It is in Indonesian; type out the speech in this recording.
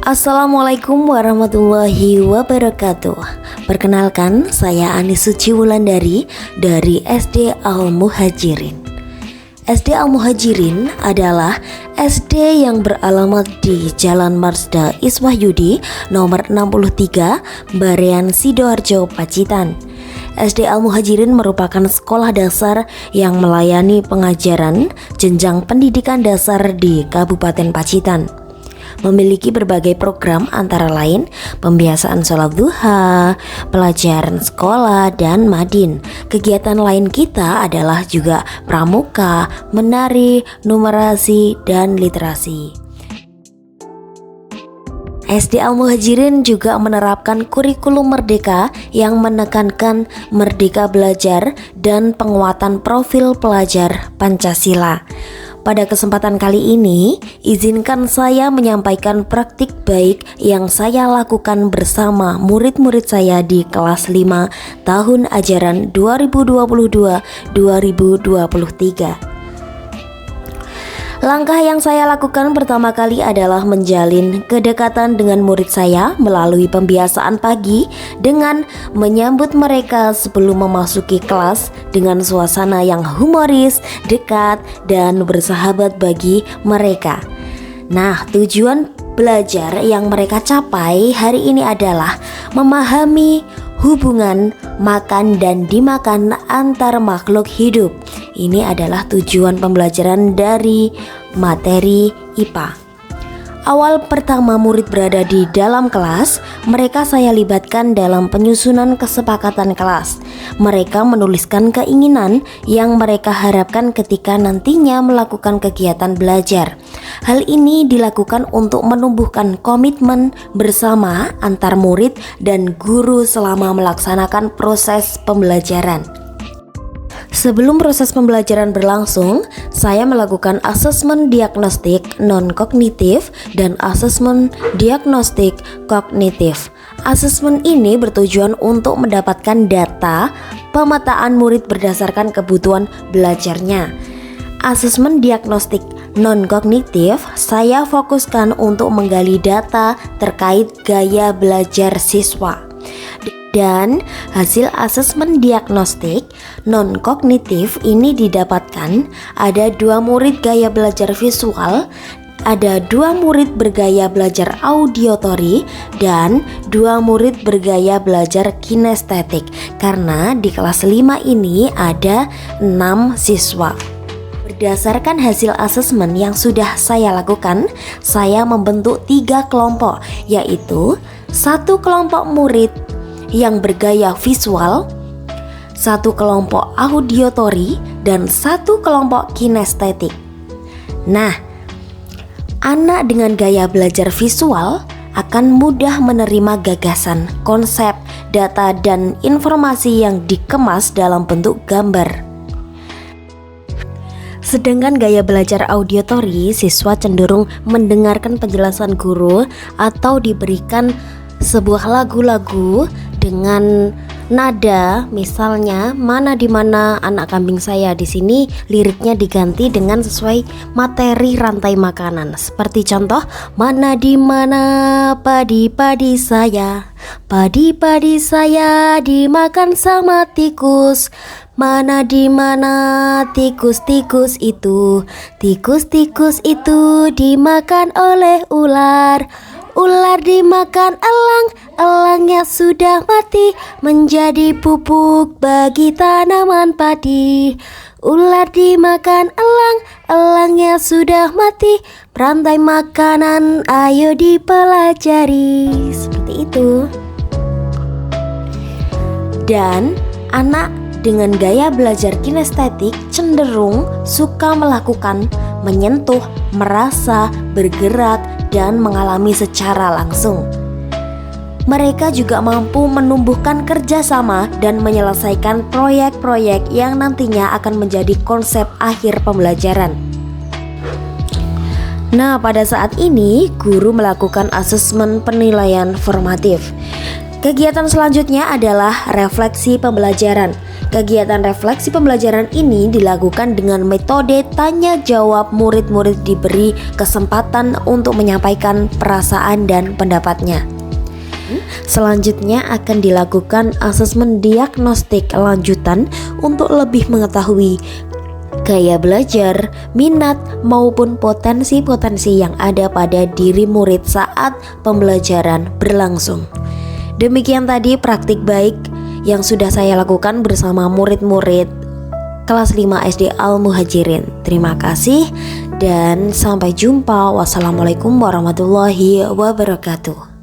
Assalamualaikum warahmatullahi wabarakatuh. Perkenalkan, saya Anis Suci Wulandari dari SD Al-Muhajirin. SD Al-Muhajirin adalah SD yang beralamat di Jalan Marsda Iswahyudi nomor 63, Barean Sidoarjo, Pacitan. SD Al-Muhajirin merupakan sekolah dasar yang melayani pengajaran jenjang pendidikan dasar di Kabupaten Pacitan. Memiliki berbagai program antara lain pembiasaan sholat duha, pelajaran sekolah, dan madin. Kegiatan lain kita adalah juga pramuka, menari, numerasi, dan literasi. SD Al-Muhajirin juga menerapkan kurikulum merdeka yang menekankan merdeka belajar dan penguatan profil pelajar Pancasila. Pada kesempatan kali ini, izinkan saya menyampaikan praktik baik yang saya lakukan bersama murid-murid saya di kelas 5 tahun ajaran 2022-2023. Langkah yang saya lakukan pertama kali adalah menjalin kedekatan dengan murid saya melalui pembiasaan pagi dengan menyambut mereka sebelum memasuki kelas dengan suasana yang humoris, dekat, dan bersahabat bagi mereka. Nah, tujuan belajar yang mereka capai hari ini adalah memahami hubungan makan dan dimakan antar makhluk hidup. Ini adalah tujuan pembelajaran dari materi IPA. Awal pertama murid berada di dalam kelas, mereka saya libatkan dalam penyusunan kesepakatan kelas. Mereka menuliskan keinginan yang mereka harapkan ketika nantinya melakukan kegiatan belajar. Hal ini dilakukan untuk menumbuhkan komitmen bersama antar murid dan guru selama melaksanakan proses pembelajaran. Sebelum proses pembelajaran berlangsung, saya melakukan asesmen diagnostik non-kognitif dan asesmen diagnostik kognitif. Asesmen ini bertujuan untuk mendapatkan data pemetaan murid berdasarkan kebutuhan belajarnya. Asesmen diagnostik non-kognitif, saya fokuskan untuk menggali data terkait gaya belajar siswa. Dan hasil asesmen diagnostik non-kognitif ini didapatkan ada 2 murid gaya belajar visual, ada 2 murid bergaya belajar audiotori, dan 2 murid bergaya belajar kinestetik. Karena di kelas 5 ini ada 6 siswa. Berdasarkan hasil asesmen yang sudah saya lakukan, saya membentuk 3 kelompok, yaitu 1 kelompok murid yang bergaya visual, 1 kelompok audiotori, dan 1 kelompok kinestetik. Nah, anak dengan gaya belajar visual akan mudah menerima gagasan, konsep, data, dan informasi yang dikemas dalam bentuk gambar. Sedangkan gaya belajar audiotori, siswa cenderung mendengarkan penjelasan guru atau diberikan sebuah lagu-lagu dengan nada, misalnya mana di mana anak kambing saya, di sini liriknya diganti dengan sesuai materi rantai makanan. Seperti contoh, mana di mana padi-padi saya, padi-padi saya dimakan sama tikus. Mana di mana tikus-tikus itu, tikus-tikus itu dimakan oleh ular. Ular dimakan elang, elangnya sudah mati, menjadi pupuk bagi tanaman padi. Ular dimakan elang, elangnya sudah mati, rantai makanan ayo dipelajari. Seperti itu. Dan anak dengan gaya belajar kinestetik cenderung suka melakukan, menyentuh, merasa, bergerak, dan mengalami secara langsung. Mereka juga mampu menumbuhkan kerjasama dan menyelesaikan proyek-proyek yang nantinya akan menjadi konsep akhir pembelajaran. Nah, pada saat ini guru melakukan asesmen penilaian formatif. Kegiatan selanjutnya adalah refleksi pembelajaran. Kegiatan refleksi pembelajaran ini dilakukan dengan metode tanya jawab. Murid-murid diberi kesempatan untuk menyampaikan perasaan dan pendapatnya. Selanjutnya akan dilakukan asesmen diagnostik lanjutan untuk lebih mengetahui gaya belajar, minat, maupun potensi-potensi yang ada pada diri murid saat pembelajaran berlangsung. Demikian tadi praktik baik yang sudah saya lakukan bersama murid-murid kelas 5 SD Al-Muhajirin. Terima kasih dan sampai jumpa. Wassalamualaikum warahmatullahi wabarakatuh.